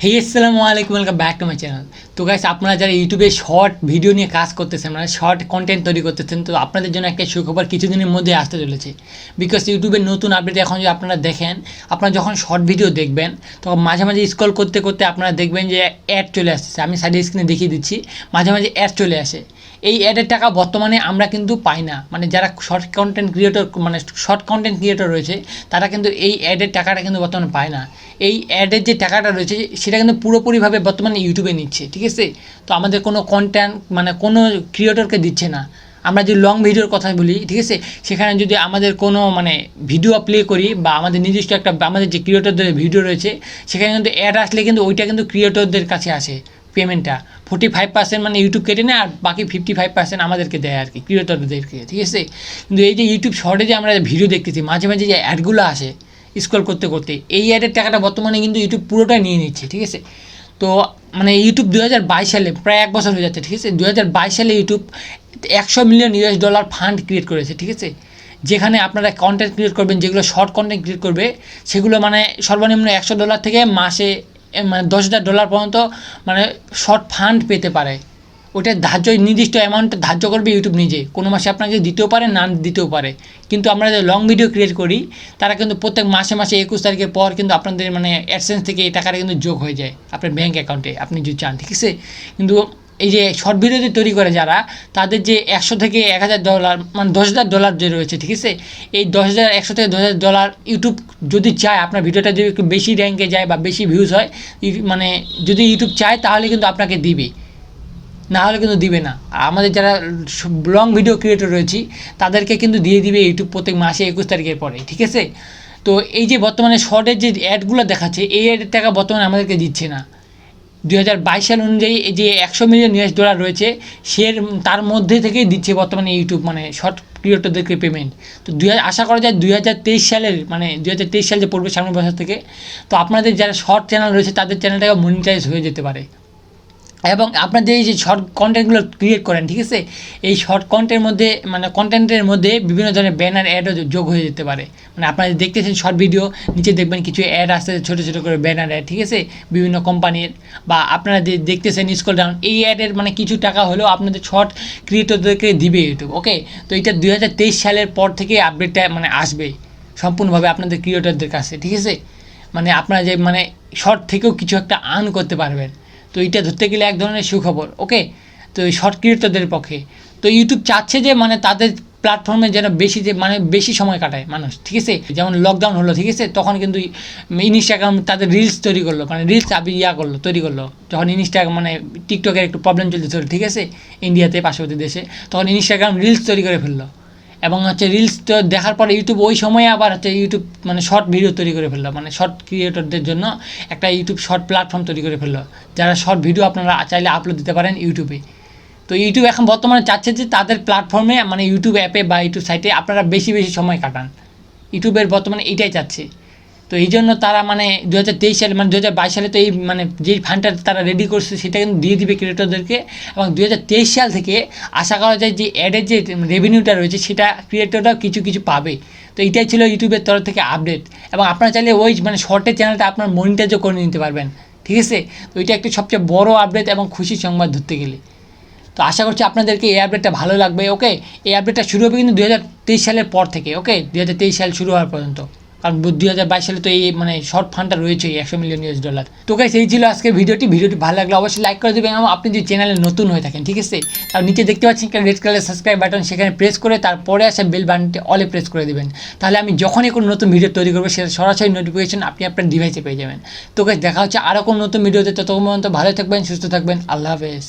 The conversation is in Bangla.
हे আসসালামু আলাইকুম, welcome back to my channel. তো গাইস, আপনারা যারা ইউটিউবে শর্ট ভিডিও নিয়ে কাজ করতেছেন, মানে শর্ট কন্টেন্ট তৈরি করতেছেন, তো আপনাদের জন্য একটা সুখবর কিছুদিনের মধ্যে আসতে চলেছে। বিকজ ইউটিউবের নতুন আপডেট এখন যদি আপনারা দেখেন, আপনারা যখন শর্ট ভিডিও দেখবেন তখন মাঝে মাঝে স্ক্রল করতে করতে আপনারা দেখবেন যে অ্যাড চলে আসছে। আমি সাইড স্ক্রিনে দেখিয়ে দিচ্ছি, মাঝে মাঝে অ্যাড চলে আসে। এই অ্যাডের টাকা বর্তমানে আমরা কিন্তু পাই না, মানে যারা শর্ট কন্টেন্ট ক্রিয়েটর রয়েছে তারা কিন্তু এই অ্যাডের টাকাটা কিন্তু বর্তমানে পায় না। এই অ্যাডের যে টাকাটা রয়েছে সেটা কিন্তু পুরোপুরিভাবে বর্তমানে ইউটিউবে নিচ্ছে, ঠিক আছে। তো আমাদের কোনো কন্টেন্ট মানে কোনো ক্রিয়েটরকে দিচ্ছে না। আমরা যে লং ভিডিওর কথা বলি, ঠিক আছে, সেখানে যদি আমাদের কোনো মানে ভিডিও প্লে করি বা আমাদের নিজস্ব একটা আমাদের যে ক্রিয়েটরদের ভিডিও রয়েছে সেখানে কিন্তু অ্যাড আসলে কিন্তু ওইটা কিন্তু ক্রিয়েটরদের কাছে আসে পেমেন্টটা। 45% মানে ইউটিউব কেটে নেয়, আর বাকি 55% আমাদেরকে দেয় আর কি, ক্রিয়েটরদেরকে, ঠিক আছে। কিন্তু এই যে ইউটিউব শর্টে যে আমরা ভিডিও দেখতেছি মাঝে মাঝে যে অ্যাডগুলো আসে স্ক্রল করতে করতে, এই অ্যাডের টাকাটা বর্তমানে কিন্তু ইউটিউব পুরোটাই নিয়ে নিচ্ছে, ঠিক আছে। তো মানে ইউটিউব 2022 সালে, প্রায় এক বছর হয়ে যাচ্ছে, ঠিক আছে, 2022 সালে ইউটিউব $100 মিলিয়ন ফান্ড ক্রিয়েট করেছে, ঠিক আছে। যেখানে আপনারা কন্টেন্ট ক্রিয়েট করবেন, যেগুলো শর্ট কন্টেন্ট ক্রিয়েট করবে সেগুলো মানে সর্বনিম্ন $100 থেকে মাসে মানে $10,000 পর্যন্ত মানে শর্ট ফান্ড পেতে পারে। ওটা ধার্য নির্দিষ্ট অ্যামাউন্ট ধার্য করবে ইউটিউব নিজে। কোনো মাসে আপনাকে দিতেও পারে, না দিতেও পারে। কিন্তু আমরা যে লং ভিডিও ক্রিয়েট করি তারা কিন্তু প্রত্যেক মাসে 21 তারিখের পর কিন্তু আপনাদের মানে অ্যাডসেন্স থেকে এই টাকাটা কিন্তু যোগ হয়ে যায় আপনার ব্যাঙ্ক অ্যাকাউন্টে, আপনি যদি চান, ঠিক আছে। কিন্তু এই যে শর্ট ভিডিও যে তৈরি করে যারা, তাদের যে $100 থেকে $1,000 মানে $10,000 যে রয়েছে, ঠিক আছে, এই 100 থেকে $10,000 ইউটিউব যদি চায় আপনার ভিডিওটা যদি একটু বেশি র্যাঙ্কে যায় বা বেশি ভিউজ হয়, মানে যদি ইউটিউব চায় তাহলে কিন্তু আপনাকে দিবে, না হলে কিন্তু দিবে না। আর আমাদের যারা লং ভিডিও ক্রিয়েটর রয়েছে তাদেরকে কিন্তু দিয়ে দিবে ইউটিউব প্রত্যেক মাসে 21 তারিখের পরে, ঠিক আছে। তো এই যে বর্তমানে শর্টের যে অ্যাডগুলো দেখাচ্ছে, এই অ্যাডের টাকা বর্তমানে আমাদেরকে দিচ্ছে না। 2022 সাল অনুযায়ী এই যে $100 মিলিয়ন রয়েছে তার মধ্যে থেকেই দিচ্ছে বর্তমানে ইউটিউব মানে শর্ট ক্রিয়েটরদেরকে পেমেন্ট। তো আশা করা যায় 2023 সালের মানে 2023 সাল যে পড়বে সামনের বছর থেকে, তো আপনাদের যারা শর্ট চ্যানেল রয়েছে তাদের চ্যানেলটাকে মনিটাইজ হয়ে যেতে পারে। এবং আপনাদের এই যে শর্ট কন্টেন্টগুলো ক্রিয়েট করেন, ঠিক আছে, এই শর্ট কন্টেন্টের মধ্যে বিভিন্ন ধরনের ব্যানার অ্যাডও যোগ হয়ে যেতে পারে। মানে আপনারা দেখতেছেন শর্ট ভিডিও, নিচে দেখবেন কিছু অ্যাড আসছে, ছোটো ছোটো করে ব্যানার অ্যাড, ঠিক আছে, বিভিন্ন কোম্পানির। বা আপনারা দেখতেছেন স্ক্রল ডাউন, এই অ্যাডের মানে কিছু টাকা হলেও আপনাদের শর্ট ক্রিয়েটরদেরকে দিবে ইউটিউব, ওকে। তো এটা 2023 সালের পর থেকে আপডেটটা মানে আসবে সম্পূর্ণভাবে আপনাদের ক্রিয়েটরদের কাছে, ঠিক আছে। মানে আপনারা যে মানে শর্ট থেকেও কিছু একটা আর্ন করতে পারবেন। তো এইটা ধরতে গেলে এক ধরনের সুখবর, ওকে। তো এই শর্ট ক্রিয়েটরদের পক্ষে তো ইউটিউব চাচ্ছে যে মানে তাদের প্ল্যাটফর্মে যেন বেশি সময় কাটায় মানুষ, ঠিক আছে। যেমন লকডাউন হলো, ঠিক আছে, তখন কিন্তু ইনস্টাগ্রাম তাদের রিলস তৈরি করলো, মানে রিলস তৈরি করলো যখন ইনস্টাগ্রাম মানে টিকটকের একটু প্রবলেম চলতেছিল, ঠিক আছে, ইন্ডিয়াতে পার্শ্ববর্তী দেশে, তখন ইনস্টাগ্রাম রিলস তৈরি করে ফেললো। এবং হচ্ছে রিলস তো দেখার পরে ইউটিউব ওই সময়ে আবার হচ্ছে ইউটিউব মানে শর্ট ভিডিও তৈরি করে ফেললো, মানে শর্ট ক্রিয়েটরদের জন্য একটা ইউটিউব শর্ট প্ল্যাটফর্ম তৈরি করে ফেললো, যারা শর্ট ভিডিও আপনারা চাইলে আপলোড দিতে পারেন ইউটিউবে। তো ইউটিউব এখন বর্তমানে চাচ্ছে যে তাদের প্ল্যাটফর্মে মানে ইউটিউব অ্যাপে বা ইউটিউব সাইটে আপনারা বেশি সময় কাটান, ইউটিউবের বর্তমানে এইটাই চাচ্ছে। তো এই জন্য তারা মানে 2023 সালে মানে 2022 সালে তো এই মানে যেই ফান্ডটা তারা রেডি করছে সেটা কিন্তু দিয়ে দিবে ক্রিয়েটরদেরকে। এবং 2023 সাল থেকে আশা করা যায় যে অ্যাডের যে রেভিনিউটা রয়েছে সেটা ক্রিয়েটররাও কিছু পাবে। তো এইটাই ছিল ইউটিউবের তরফ থেকে আপডেট। এবং আপনারা চাইলে ওই মানে শর্টের চ্যানেলটা আপনার মনিটাইজও করে নিতে পারবেন, ঠিক আছে। তো এটা একটা সবচেয়ে বড় আপডেট এবং খুশির সংবাদ ধরতে গেলে। তো আশা করছি আপনাদেরকে এই আপডেটটা ভালো লাগবে, ওকে। এই আপডেটটা শুরু হবে কিন্তু 2023 সালের পর থেকে, ওকে, 2023 সাল শুরু হওয়ার পর্যন্ত। কারণ 2022 সালে তো এই মানে শর্ট ফান্ডটা রয়েছে $100 মিলিয়ন। তো গাইস, এই ছিল আজকের ভিডিওটি ভালো লাগলে অবশ্যই লাইক করে দেবেন। এবং আপনি যদি চ্যানেলে নতুন হয়ে থাকেন, ঠিক আছে, তার নিচে দেখতে পাচ্ছেন একটা রেড কালারের সাবস্ক্রাইব বাটন, সেখানে প্রেস করে তারপরে আসা বেল বাটনটি অলে প্রেস করে দেবেন। তাহলে আমি যখনই কোনো নতুন ভিডিও তৈরি করবো সেটা সরাসরি নোটিফিকেশন আপনি আপনার ডিভাইসে পেয়ে যাবেন। তো গাইস, দেখা হচ্ছে আরও কোনো নতুন ভিডিওতে। ততক্ষণ পর্যন্ত ভালো থাকবেন, সুস্থ থাকবেন, আল্লাহ হাফেজ।